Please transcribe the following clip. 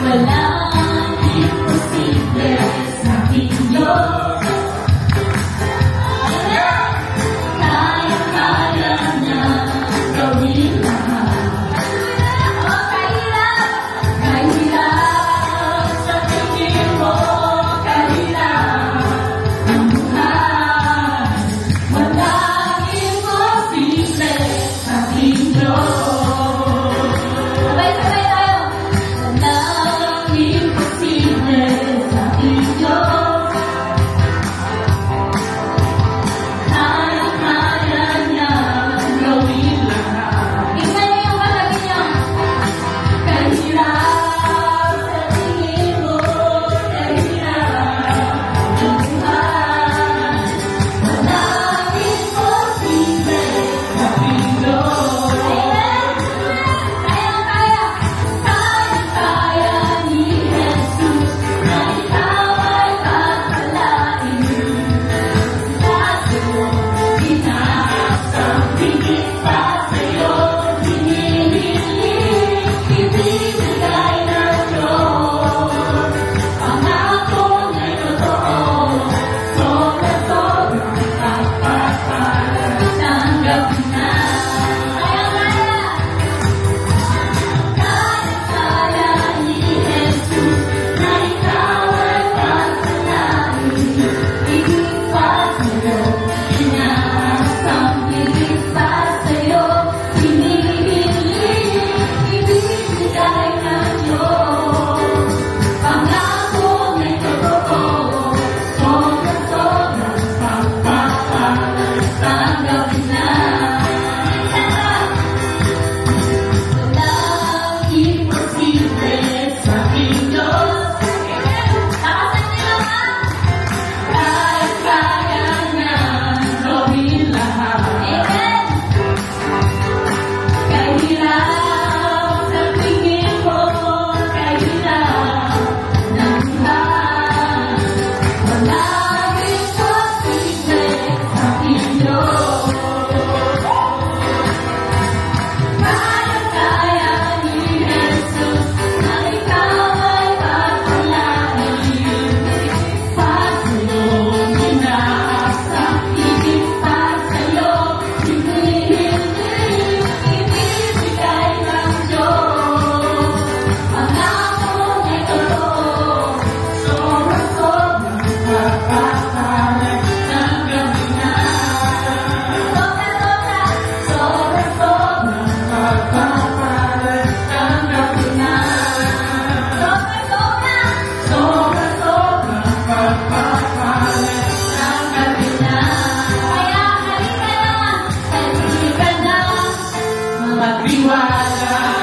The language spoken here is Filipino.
Walang imposible sa ating Diyos. Kaya-kaya niya gawin lahat. Kahirap sa tingin mo, kahirap ang buhay. Walang imposible sa ating Diyos. Sabay-sabay tayo. Walang imposible sa ating Diyos. Kaya-kaya niya gawin lahat. Tingnan niyo yung katabi niyo. Kahirap sa tingin mo, kahirap ang buhay. Walang imposible sa ating Diyos. Kaya-kaya ni Jesus na ikaw ay pagpalain. Kaso, inaasang higit pa sa'yo, hinihiling, ibibigay ng Diyos. Pangako na'y totoo, sobra-sobrang pagpapala. Tanggapin na. Kaya-kaya ni Jesus na ikaw ay pagpalain. Higit pa sa'yo, inaasang higit pa sa'yo, hinihiling, ibibigay ng Diyos. Pangako na'y totoo, sobra-sobrang pagpapala. Tanggapin na. Walang imposible sa ating Diyos. Takasan niyo naman. Kaya-kaya niya gawin lahat. Amen. Kahirap sa tingin mo, kahirap ng buhay. Walang imposible sa ating Diyos. Kaya-kaya ni Jesus na ikaw ay pagpalain. Pag-sa'yo, inaasang higit pa sa'yo, hinihiling, ibibigay ng Diyos. Pangako na'y totoo, sobra-sobrang pagpapala. Tanggapin na. Sobra-sobrang pagpapala. Tanggapin na. Sobra-sobrang pagpapala. Tanggapin na. Kaya halika na, magtiwala.